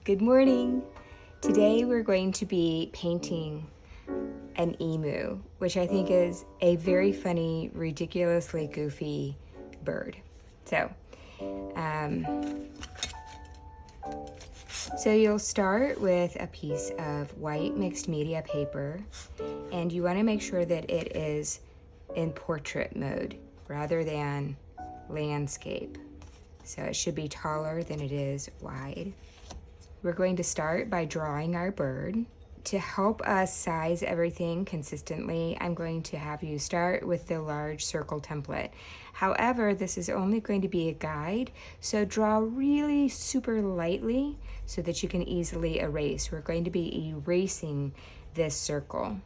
Good morning! Today we're going to be painting an emu, which I think is a very funny, ridiculously goofy bird. Um, so you'll start with a piece of white mixed media paper, and you want to make sure that it is in portrait mode rather than landscape. So it should be taller than it is wide. We're going to start by drawing our bird. To help us size everything consistently, I'm going to have you start with the large circle template. However, this is only going to be a guide, so draw really super lightly so that you can easily erase. We're going to be erasing this circle.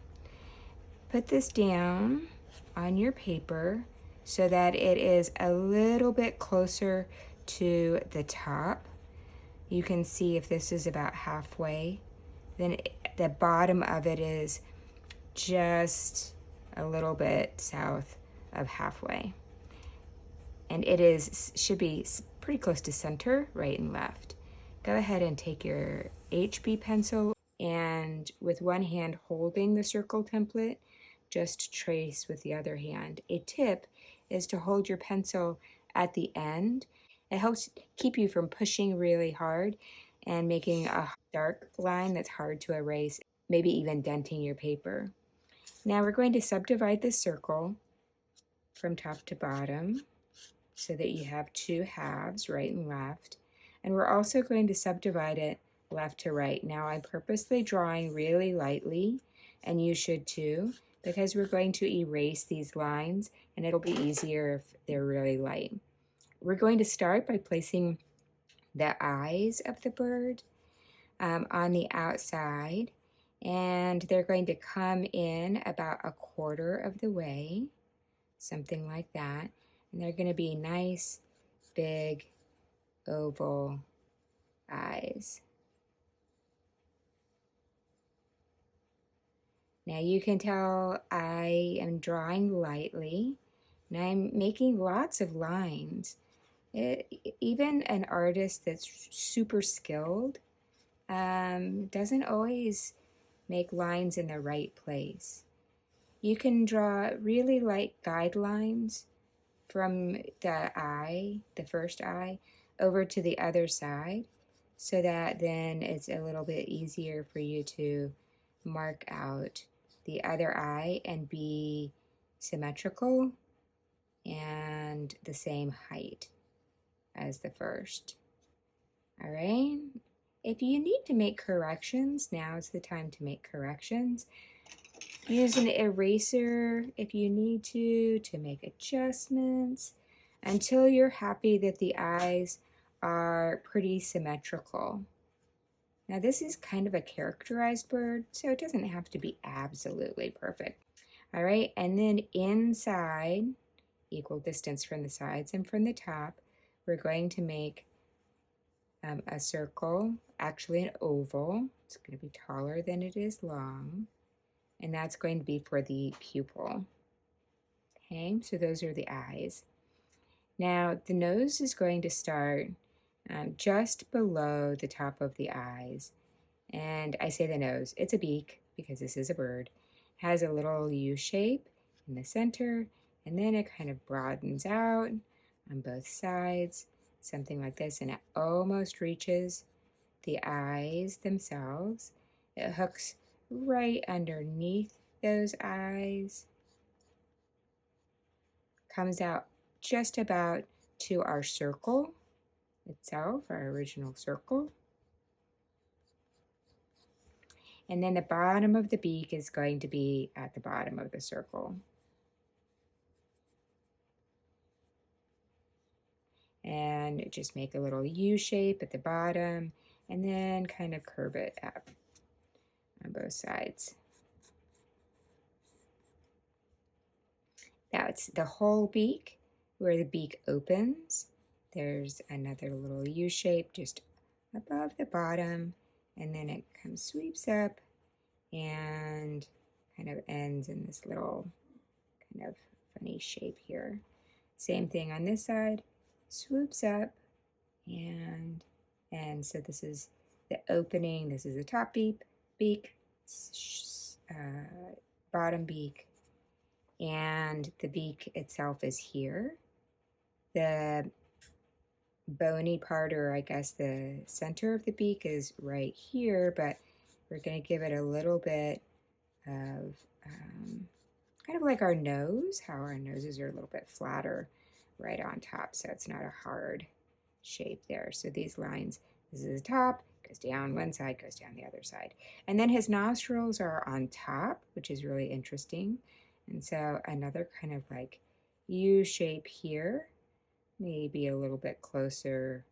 Put this down on your paper so that it is a little bit closer to the top. You can see if this is about halfway, then the bottom of it is just a little bit south of halfway. And it should be pretty close to center, right and left. Go ahead and take your HB pencil and with one hand holding the circle template, just trace with the other hand. A tip is to hold your pencil at the end. It helps keep you from pushing really hard and making a dark line that's hard to erase, maybe even denting your paper. Now we're going to subdivide this circle from top to bottom so that you have two halves, right and left. And we're also going to subdivide it left to right. Now I'm purposely drawing really lightly, and you should too, because we're going to erase these lines and it'll be easier if they're really light. We're going to start by placing the eyes of the bird on the outside, and they're going to come in about a quarter of the way, something like that, and they're going to be nice, big, oval eyes. Now you can tell I am drawing lightly, and I'm making lots of lines. Even an artist that's super skilled doesn't always make lines in the right place. You can draw really light guidelines from the eye, the first eye, over to the other side, so that then it's a little bit easier for you to mark out the other eye and be symmetrical and the same height as the first. All right. If you need to make corrections, now is the time to make corrections. Use an eraser if you need to make adjustments until you're happy that the eyes are pretty symmetrical. Now this is kind of a characterized bird, so it doesn't have to be absolutely perfect. All right, and then inside, equal distance from the sides and from the top, we're going to make a circle, actually an oval. It's going to be taller than it is long, and that's going to be for the pupil. Okay, so those are the eyes. Now the nose is going to start just below the top of the eyes, and I say the nose, it's a beak because this is a bird. It has a little U shape in the center, and then it kind of broadens out on both sides, something like this, and it almost reaches the eyes themselves. It hooks right underneath those eyes, comes out just about to our circle itself, our original circle. And then the bottom of the beak is going to be at the bottom of the circle. And just make a little U shape at the bottom and then kind of curve it up on both sides. Now it's the whole beak. Where the beak opens, there's another little U shape just above the bottom, and then it sweeps up and kind of ends in this little kind of funny shape here. Same thing on this side, swoops up and ends. So this is the opening. This is the top beak, bottom beak, and the beak itself is here. The bony part, or I guess the center of the beak, is right here, but we're going to give it a little bit of kind of like our nose, how our noses are a little bit flatter right on top, so it's not a hard shape there. So these lines, this is the top, goes down one side, goes down the other side. And then his nostrils are on top, which is really interesting. And so another kind of like U shape here, maybe a little bit closer,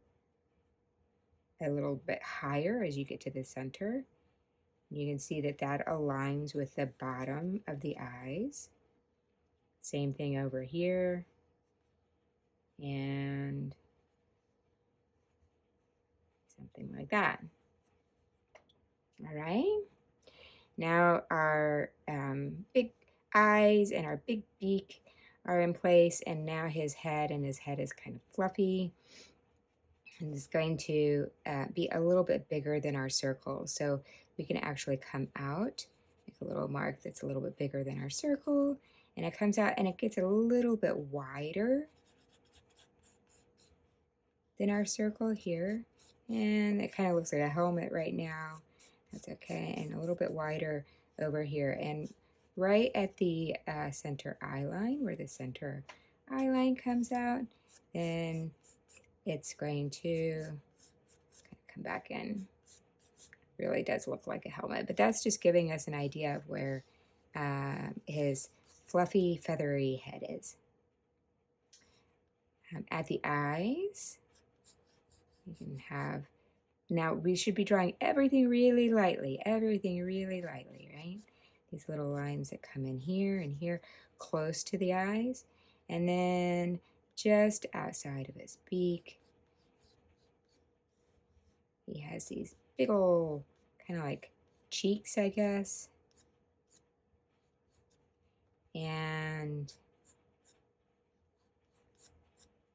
a little bit higher as you get to the center. You can see that that aligns with the bottom of the eyes. Same thing over here. And something like that. All right. Now our big eyes and our big beak are in place, and now his head is kind of fluffy. And it's going to be a little bit bigger than our circle. So we can actually come out, make a little mark that's a little bit bigger than our circle, and it comes out and it gets a little bit wider than our circle here. And it kind of looks like a helmet right now. That's okay. And a little bit wider over here. And right at the center eye line, where the center eye line comes out, then it's going to come back in. Really does look like a helmet, but that's just giving us an idea of where his fluffy, feathery head is. At the eyes, you can have, now we should be drawing everything really lightly, right? These little lines that come in here and here, close to the eyes, and then just outside of his beak, he has these big old kind of like cheeks, I guess. And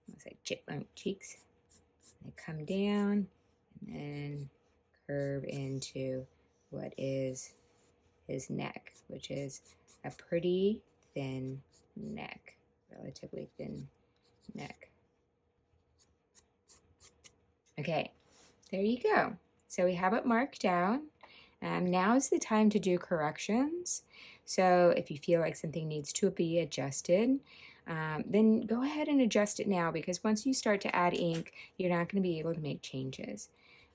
looks like chipmunk cheeks. They come down and then curve into what is his neck, which is a pretty thin neck, relatively thin neck. Okay, there you go. So we have it marked out. Now is the time to do corrections. So if you feel like something needs to be adjusted, then go ahead and adjust it now, because once you start to add ink, you're not going to be able to make changes.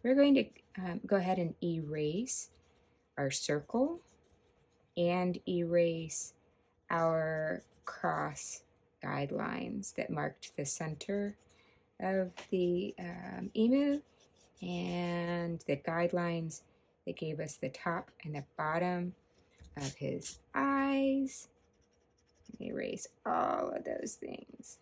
We're going to go ahead and erase our circle and erase our cross guidelines that marked the center of the emu, and the guidelines that gave us the top and the bottom of his eyes. Erase all of those things.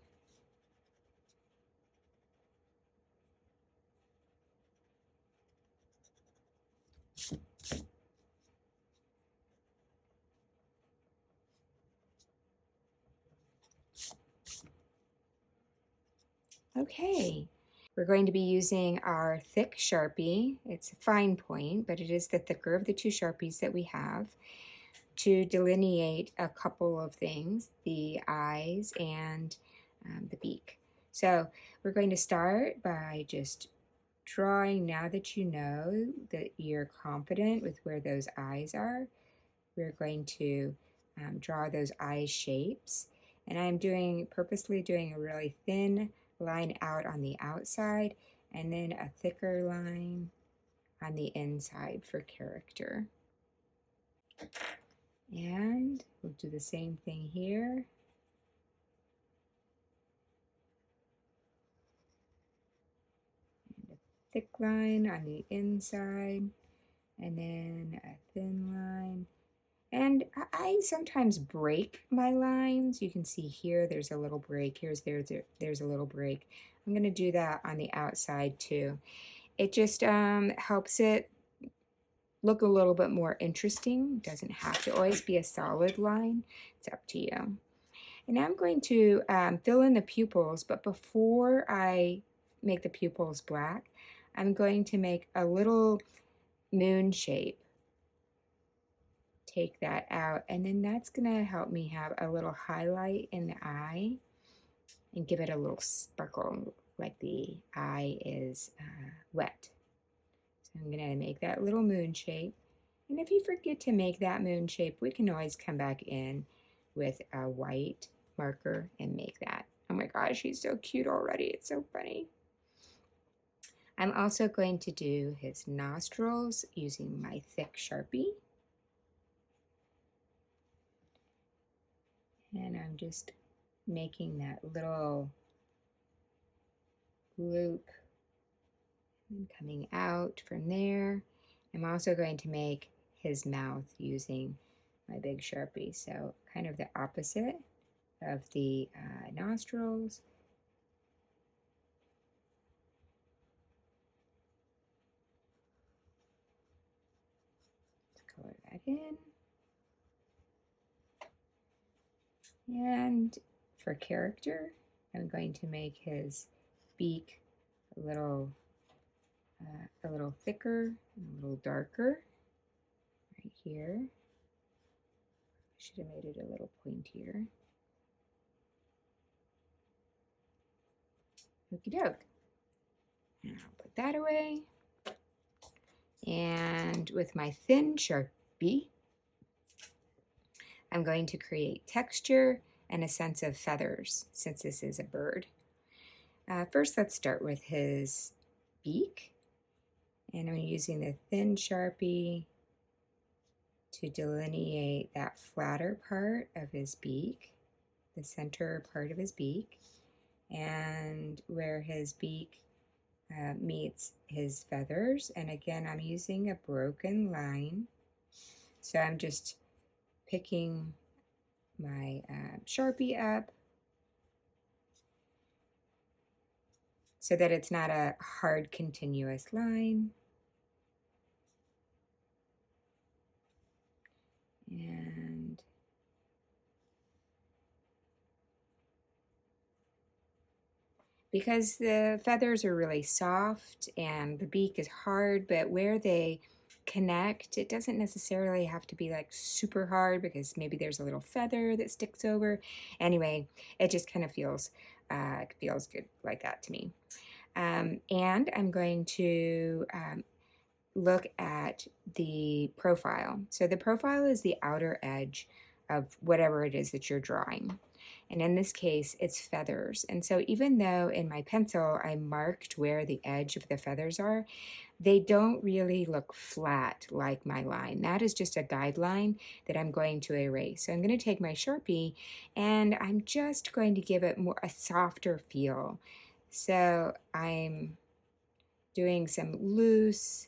Okay, we're going to be using our thick Sharpie. It's a fine point, but it is the thicker of the two Sharpies that we have, to delineate a couple of things, the eyes and the beak. So we're going to start by just drawing, now that you know that you're confident with where those eyes are, we're going to draw those eye shapes. And I'm purposely doing a really thin line out on the outside, and then a thicker line on the inside for character. And we'll do the same thing here. And a thick line on the inside, and then a thin line. And I sometimes break my lines. You can see here there's a little break. There's a little break. I'm going to do that on the outside too. It just helps it look a little bit more interesting. It doesn't have to always be a solid line. It's up to you. And now I'm going to fill in the pupils, but before I make the pupils black, I'm going to make a little moon shape. Take that out, and then that's gonna help me have a little highlight in the eye and give it a little sparkle like the eye is wet. So I'm gonna make that little moon shape. And if you forget to make that moon shape, we can always come back in with a white marker and make that. Oh my gosh, he's so cute already. It's so funny. I'm also going to do his nostrils using my thick Sharpie. And I'm just making that little loop and coming out from there. I'm also going to make his mouth using my big Sharpie. So kind of the opposite of the nostrils. Let's color that in. And for character, I'm going to make his beak a little thicker and a little darker right here. Should have made it a little pointier. Okie doke. And I'll put that away. And with my thin Sharpie, I'm going to create texture and a sense of feathers, since this is a bird. First, let's start with his beak. And I'm using the thin Sharpie to delineate that flatter part of his beak, the center part of his beak, and where his beak meets his feathers. And again, I'm using a broken line. So I'm just picking my Sharpie up so that it's not a hard continuous line. And because the feathers are really soft and the beak is hard, but where they connect, it doesn't necessarily have to be like super hard because maybe there's a little feather that sticks over. Anyway, it just kind of feels good like that to me. And I'm going to look at the profile. So the profile is the outer edge of whatever it is that you're drawing. And in this case, it's feathers. And so even though in my pencil I marked where the edge of the feathers are, they don't really look flat like my line. That is just a guideline that I'm going to erase. So I'm going to take my Sharpie and I'm just going to give it a softer feel. So I'm doing some loose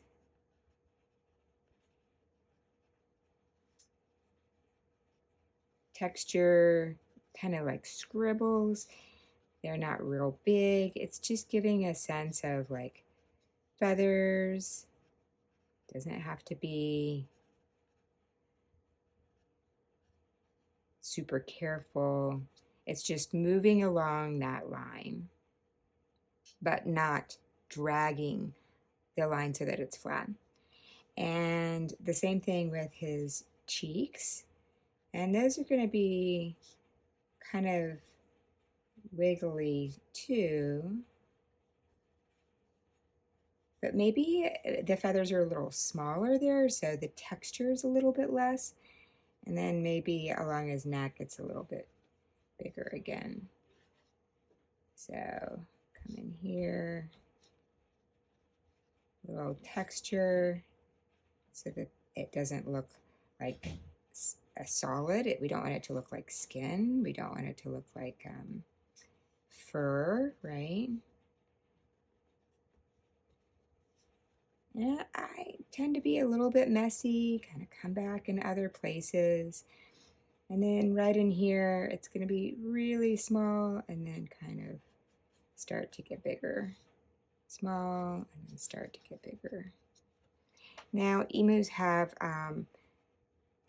texture, kind of like scribbles. They're not real big. It's just giving a sense of like feathers. Doesn't have to be super careful. It's just moving along that line, but not dragging the line so that it's flat. And the same thing with his cheeks. And those are going to be kind of wiggly too. But maybe the feathers are a little smaller there, so the texture is a little bit less. And then maybe along his neck, it's a little bit bigger again. So come in here, a little texture so that it doesn't look like a solid. We don't want it to look like skin. We don't want it to look like fur, right? And I tend to be a little bit messy, kind of come back in other places. And then right in here, it's going to be really small and then kind of start to get bigger. Small and then start to get bigger. Now, emus have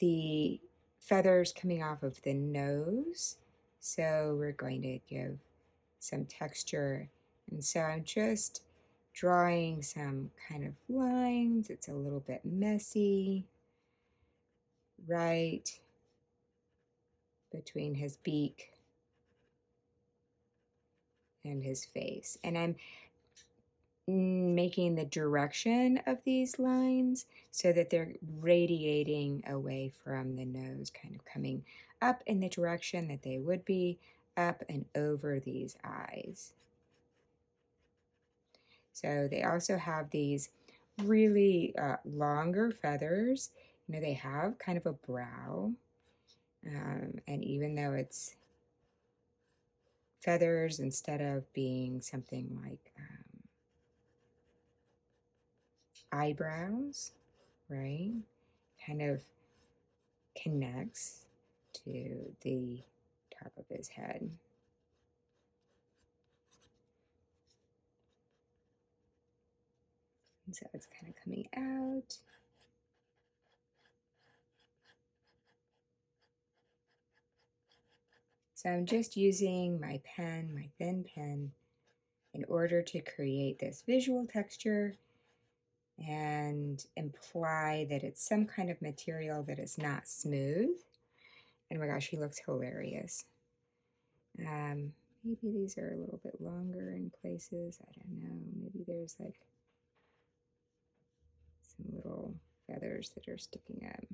the feathers coming off of the nose. So we're going to give some texture. And so I'm just drawing some kind of lines. It's a little bit messy, right between his beak and his face. And I'm making the direction of these lines so that they're radiating away from the nose, kind of coming up in the direction that they would be, up and over these eyes. So they also have these really longer feathers. You know, they have kind of a brow, and even though it's feathers instead of being something like eyebrows, right? Kind of connects to the top of his head. And so it's kind of coming out. So I'm just using my pen, my thin pen, in order to create this visual texture and imply that it's some kind of material that is not smooth. And oh my gosh, he looks hilarious. Maybe these are a little bit longer in places. I don't know. Maybe there's like some little feathers that are sticking up.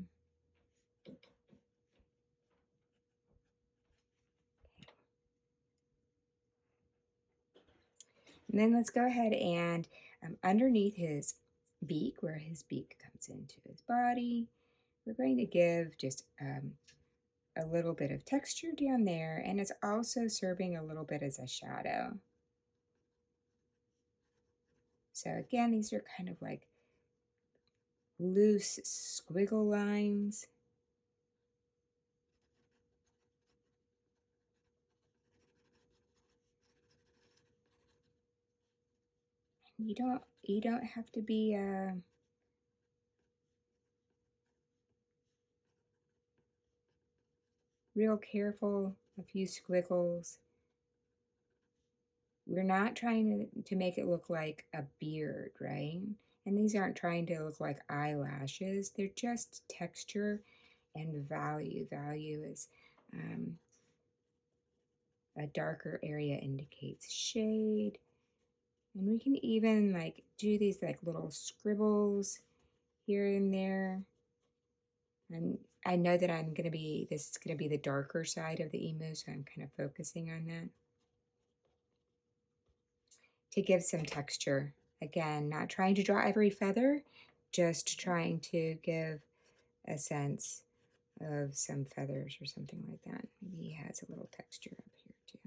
And then let's go ahead and underneath his beak, where his beak comes into his body, we're going to give just a little bit of texture down there, and it's also serving a little bit as a shadow. So again, these are kind of like loose squiggle lines. You don't have to be real careful. A few squiggles. We're not trying to make it look like a beard, right? And these aren't trying to look like eyelashes. They're just texture and value. Value is a darker area indicates shade. And we can even like do these like little scribbles here and there. And I know that this is going to be the darker side of the emu, so I'm kind of focusing on that to give some texture. Again, not trying to draw every feather, just trying to give a sense of some feathers or something like that. Maybe he has a little texture up here too.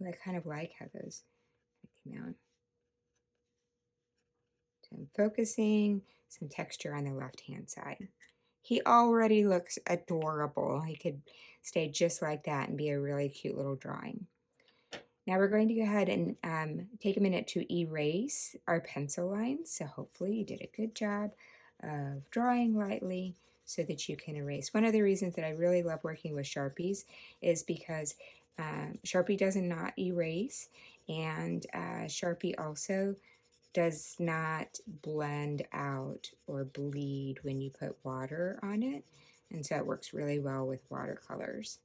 Ooh, I kind of like how those came out. So I'm focusing some texture on the left-hand side. He already looks adorable. He could stay just like that and be a really cute little drawing. Now we're going to go ahead and take a minute to erase our pencil lines. So hopefully you did a good job of drawing lightly so that you can erase. One of the reasons that I really love working with Sharpies is because Sharpie does not erase, and Sharpie also does not blend out or bleed when you put water on it. And so it works really well with watercolors.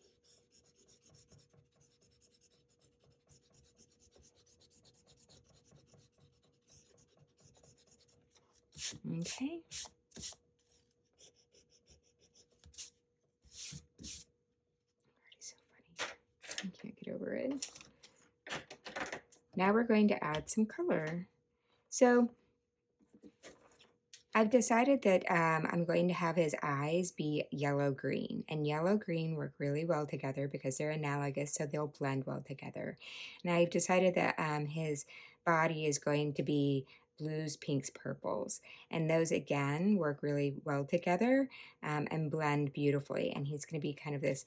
Okay. So funny. I can't get over it. Now we're going to add some color. So I've decided that I'm going to have his eyes be yellow-green, and yellow-green work really well together because they're analogous, so they'll blend well together. And I've decided that his body is going to be blues, pinks, purples, and those again work really well together and blend beautifully. And he's going to be kind of this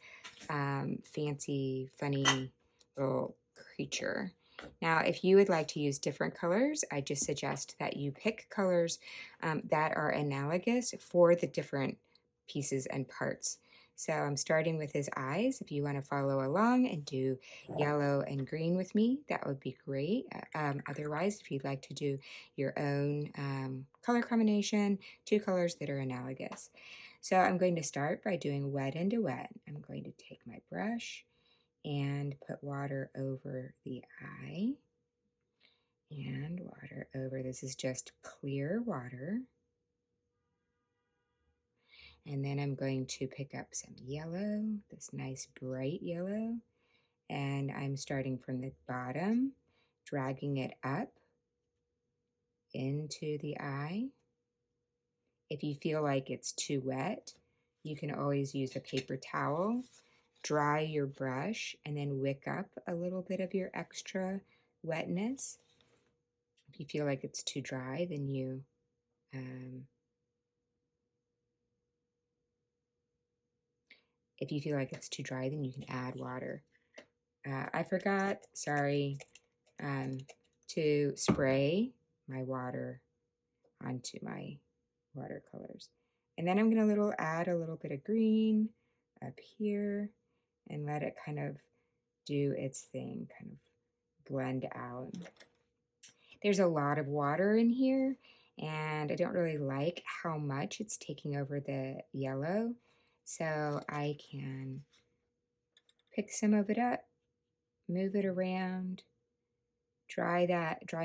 fancy, funny little creature. Now, if you would like to use different colors, I just suggest that you pick colors that are analogous for the different pieces and parts. So I'm starting with his eyes. If you want to follow along and do yellow and green with me, that would be great. Otherwise, if you'd like to do your own color combination, two colors that are analogous. So I'm going to start by doing wet into wet. I'm going to take my brush and put water over the eye and water over. This is just clear water. And then I'm going to pick up some yellow, this nice bright yellow, and I'm starting from the bottom, dragging it up into the eye. If you feel like it's too wet, you can always use a paper towel, dry your brush, and then wick up a little bit of your extra wetness. If you feel like it's too dry, then you can add water. I forgot, sorry, to spray my water onto my watercolors. And then I'm going to add a little bit of green up here and let it kind of do its thing, kind of blend out. There's a lot of water in here, and I don't really like how much it's taking over the yellow, so I can pick some of it up, move it around, dry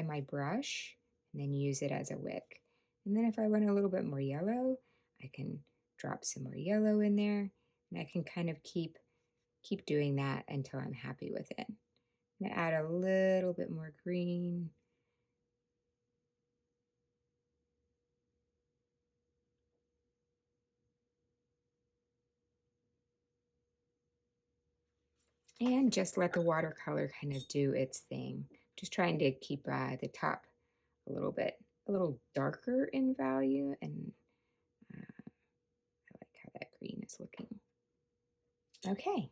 my brush, and then use it as a wick. And then if I want a little bit more yellow, I can drop some more yellow in there, and I can kind of keep doing that until I'm happy with it. I'm gonna add a little bit more green. And just let the watercolor kind of do its thing. Just trying to keep the top a little darker in value, and I like how that green is looking. Okay.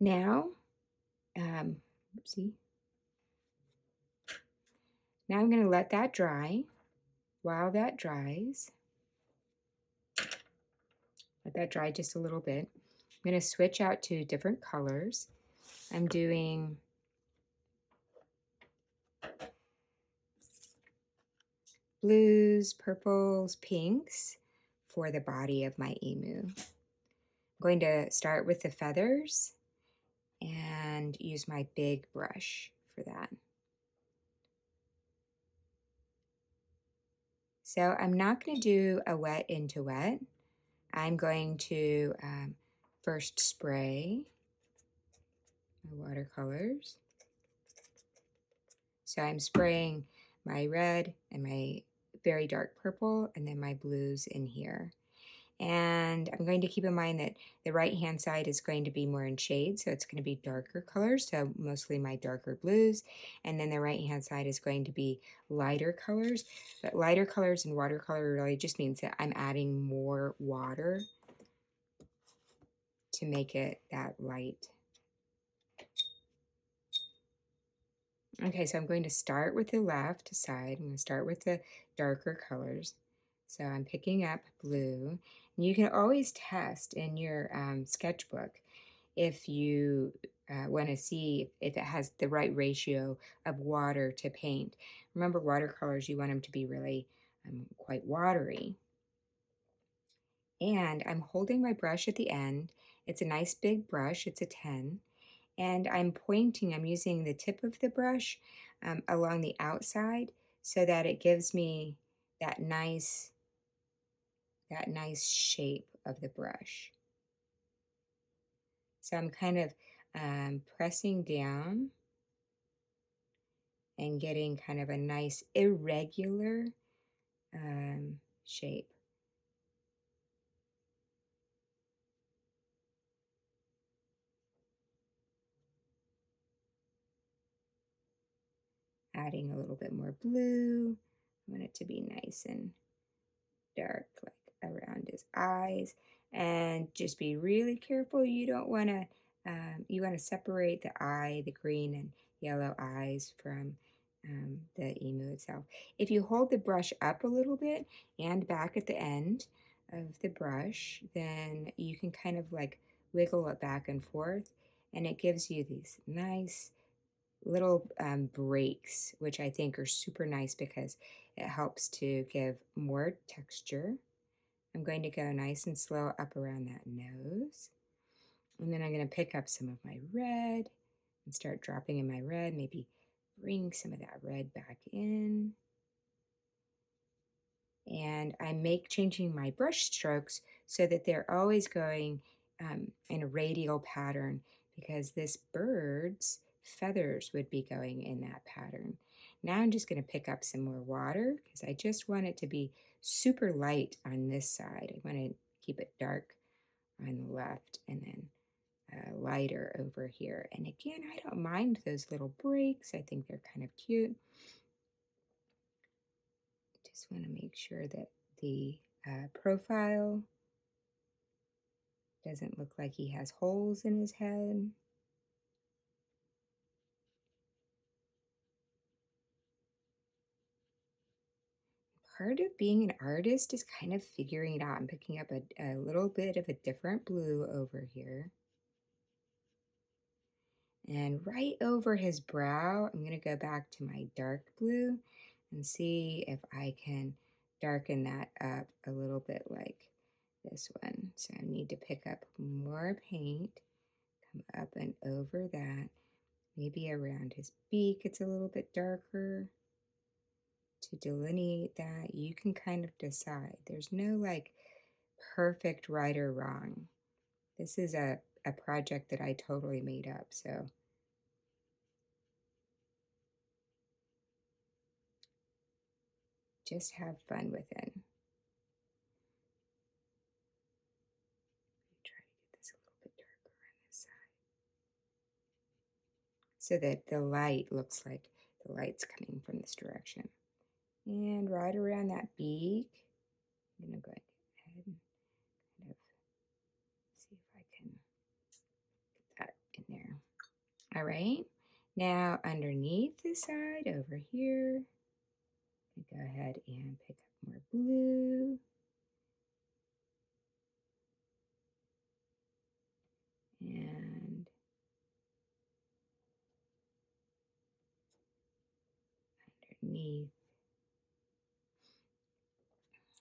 Now, oopsie. Now I'm going to let that dry. While that dries, let that dry just a little bit. I'm going to switch out to different colors. I'm doing blues, purples, pinks for the body of my emu. I'm going to start with the feathers and use my big brush for that. So I'm not going to do a wet into wet. I'm going to first spray my watercolors. So I'm spraying my red and my very dark purple and then my blues in here. And I'm going to keep in mind that the right-hand side is going to be more in shade, so it's going to be darker colors, so mostly my darker blues. And then the right-hand side is going to be lighter colors. But lighter colors in watercolor really just means that I'm adding more water to make it that light. Okay, so I'm going to start with the left side. I'm going to start with the darker colors. So I'm picking up blue. And you can always test in your sketchbook if you want to see if it has the right ratio of water to paint. Remember, watercolors, you want them to be really quite watery. And I'm holding my brush at the end. It's a nice big brush. It's a 10. And I'm using the tip of the brush along the outside so that it gives me that nice shape of the brush. So I'm kind of pressing down and getting kind of a nice irregular shape. Adding a little bit more blue. I want it to be nice and dark, like around his eyes. And just be really careful. You don't want to, you want to separate the eye, the green and yellow eyes from the emu itself. If you hold the brush up a little bit and back at the end of the brush, then you can kind of like wiggle it back and forth, and it gives you these nice little breaks, which I think are super nice because it helps to give more texture. I'm going to go nice and slow up around that nose. And then I'm going to pick up some of my red and start dropping in my red, maybe bring some of that red back in. And I changing my brush strokes so that they're always going in a radial pattern, because this bird's feathers would be going in that pattern. Now I'm just going to pick up some more water because I just want it to be super light on this side. I want to keep it dark on the left and then lighter over here. And again, I don't mind those little breaks. I think they're kind of cute. Just want to make sure that the profile doesn't look like he has holes in his head. Part of being an artist is kind of figuring it out. I'm picking up a little bit of a different blue over here. And right over his brow, I'm going to go back to my dark blue and see if I can darken that up a little bit like this one. So I need to pick up more paint, come up and over that, maybe around his beak it's a little bit darker. To delineate that, you can kind of decide. There's no like perfect right or wrong. This is a project that I totally made up, so just have fun with it. Try to get this a little bit darker on this side so that the light looks like the light's coming from this direction. And right around that beak, I'm going to go ahead and kind of see if I can get that in there. All right, now underneath the side over here, go ahead and pick up more blue. And underneath,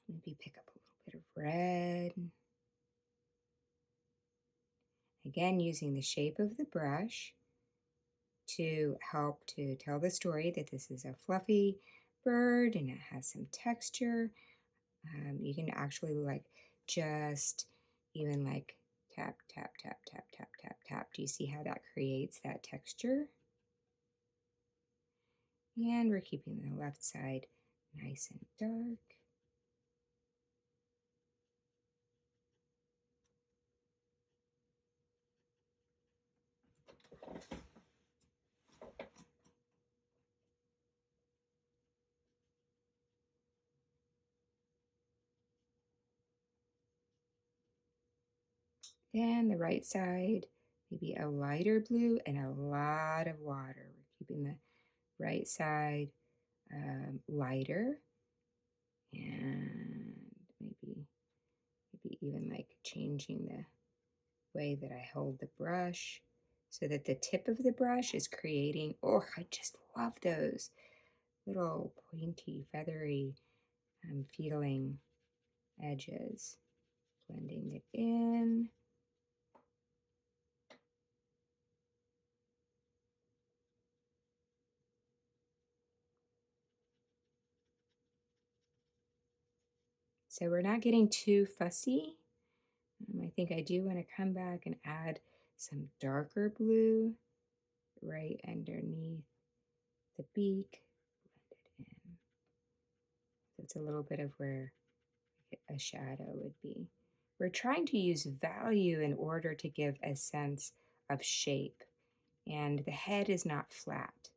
maybe pick up a little bit of red. Again, using the shape of the brush to help to tell the story that this is a fluffy bird and it has some texture. You can actually like just even like tap, tap, tap, tap, tap, tap, tap. Do you see how that creates that texture? And we're keeping the left side nice and dark. Then the right side, maybe a lighter blue and a lot of water. We're keeping the right side lighter, and maybe even like changing the way that I hold the brush so that the tip of the brush is creating, oh, I just love those little pointy, feathery feeling edges. Blending it in. So we're not getting too fussy. I think I do want to come back and add some darker blue right underneath the beak. Blend it in. That's a little bit of where a shadow would be. We're trying to use value in order to give a sense of shape, and the head is not flat.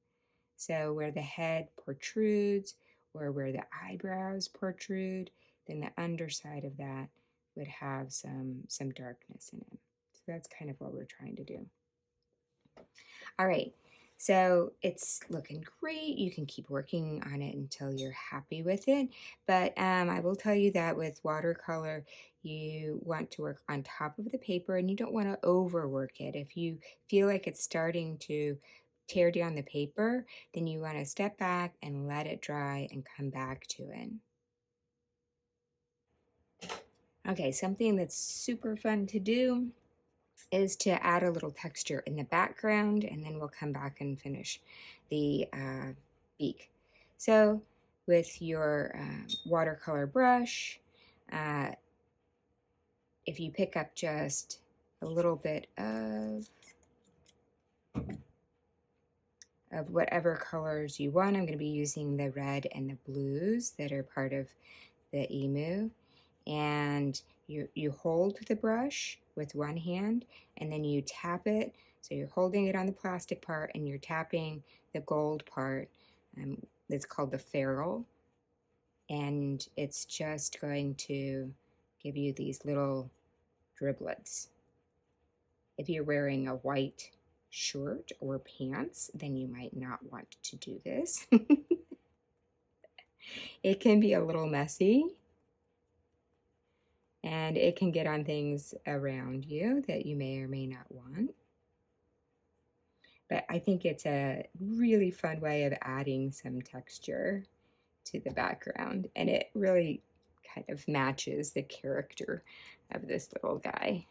So where the head protrudes or where the eyebrows protrude, then the underside of that would have some darkness in it. So that's kind of what we're trying to do. All right, So it's looking great. You can keep working on it until you're happy with it. But I will tell you that with watercolor, you want to work on top of the paper and you don't want to overwork it. If you feel like it's starting to tear down the paper, then you want to step back and let it dry and come back to it. Okay, something that's super fun to do is to add a little texture in the background, and then we'll come back and finish the beak. So with your watercolor brush, uh, if you pick up just a little bit of whatever colors you want, I'm going to be using the red and the blues that are part of the emu. And you hold the brush with one hand and then you tap it. So you're holding it on the plastic part and you're tapping the gold part. That's called the ferrule. And it's just going to give you these little driblets. If you're wearing a white shirt or pants, then you might not want to do this. It can be a little messy. And it can get on things around you that you may or may not want. But I think it's a really fun way of adding some texture to the background, and it really kind of matches the character of this little guy.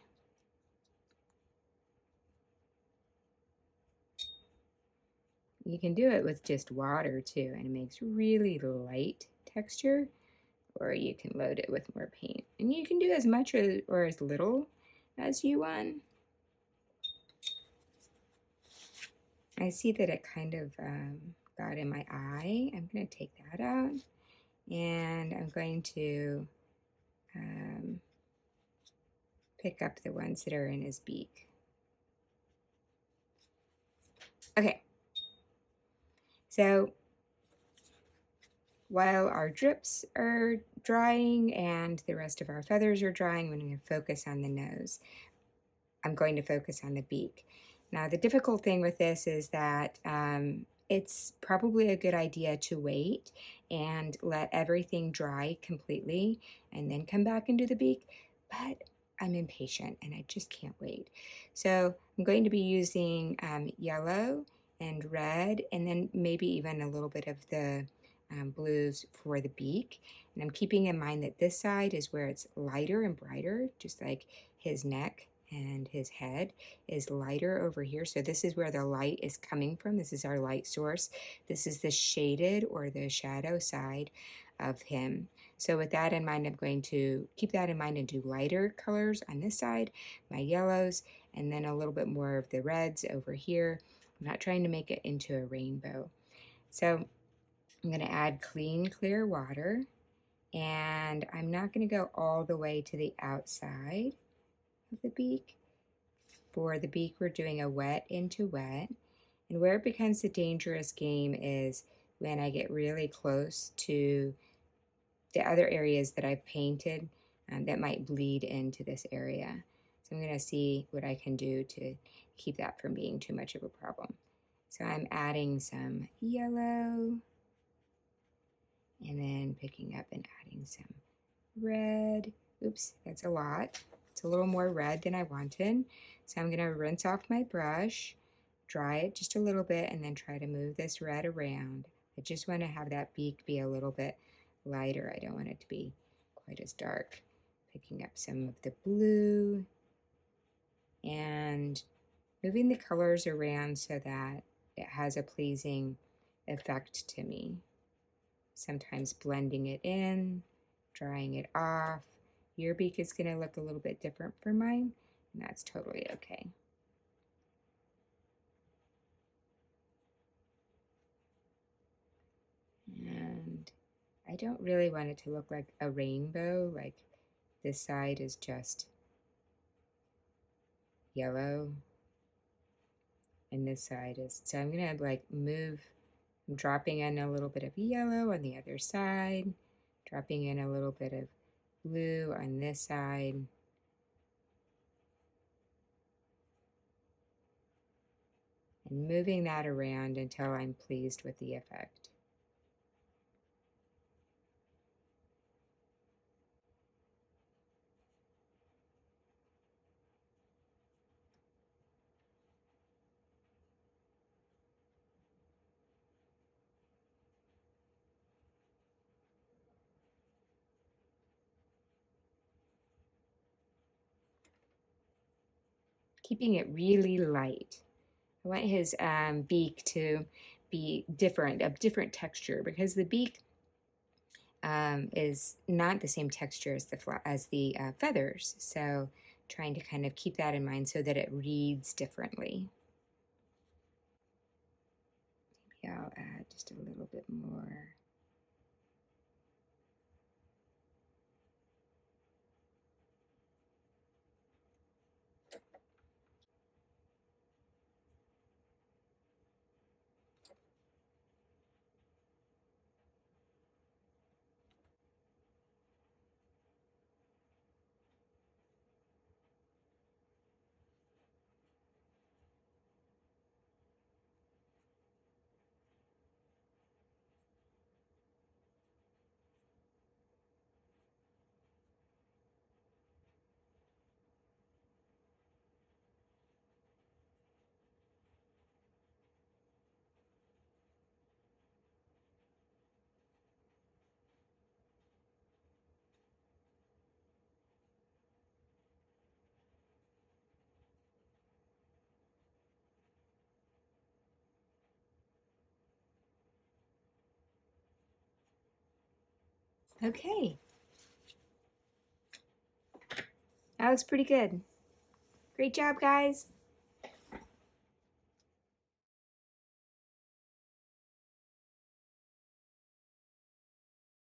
You can do it with just water too, and it makes really light texture, or you can load it with more paint. And you can do as much or as little as you want. I see that it kind of got in my eye. I'm going to take that out, and I'm going to pick up the ones that are in his beak. Okay, so while our drips are drying and the rest of our feathers are drying, we're going to focus on the nose. I'm going to focus on the beak. Now, the difficult thing with this is that it's probably a good idea to wait and let everything dry completely and then come back into the beak, but I'm impatient and I just can't wait. So I'm going to be using yellow and red and then maybe even a little bit of the blues for the beak. And I'm keeping in mind that this side is where it's lighter and brighter, just like his neck and his head is lighter over here. So this is where the light is coming from. This is our light source. This is the shaded or the shadow side of him. So with that in mind, I'm going to keep that in mind and do lighter colors on this side, my yellows, and then a little bit more of the reds over here. I'm not trying to make it into a rainbow. So I'm going to add clean, clear water, and I'm not going to go all the way to the outside of the beak. For the beak, we're doing a wet into wet, and where it becomes a dangerous game is when I get really close to the other areas that I've painted that might bleed into this area. So I'm going to see what I can do to keep that from being too much of a problem. So I'm adding some yellow, and then picking up and adding some red. Oops, that's a lot. It's a little more red than I wanted. So I'm going to rinse off my brush, dry it just a little bit, and then try to move this red around. I just want to have that beak be a little bit lighter. I don't want it to be quite as dark. Picking up some of the blue and moving the colors around so that it has a pleasing effect to me. Sometimes blending it in, drying it off. Your beak is going to look a little bit different from mine, and that's totally okay. And I don't really want it to look like a rainbow, like this side is just yellow and this side is, so I'm going to like move, I'm dropping in a little bit of yellow on the other side, dropping in a little bit of blue on this side. and moving that around until I'm pleased with the effect. Keeping it really light. I want his beak to be different, a different texture, because the beak is not the same texture as the feathers. So trying to kind of keep that in mind so that it reads differently. Maybe I'll add just a little bit more. Okay, that looks pretty good. Great job, guys.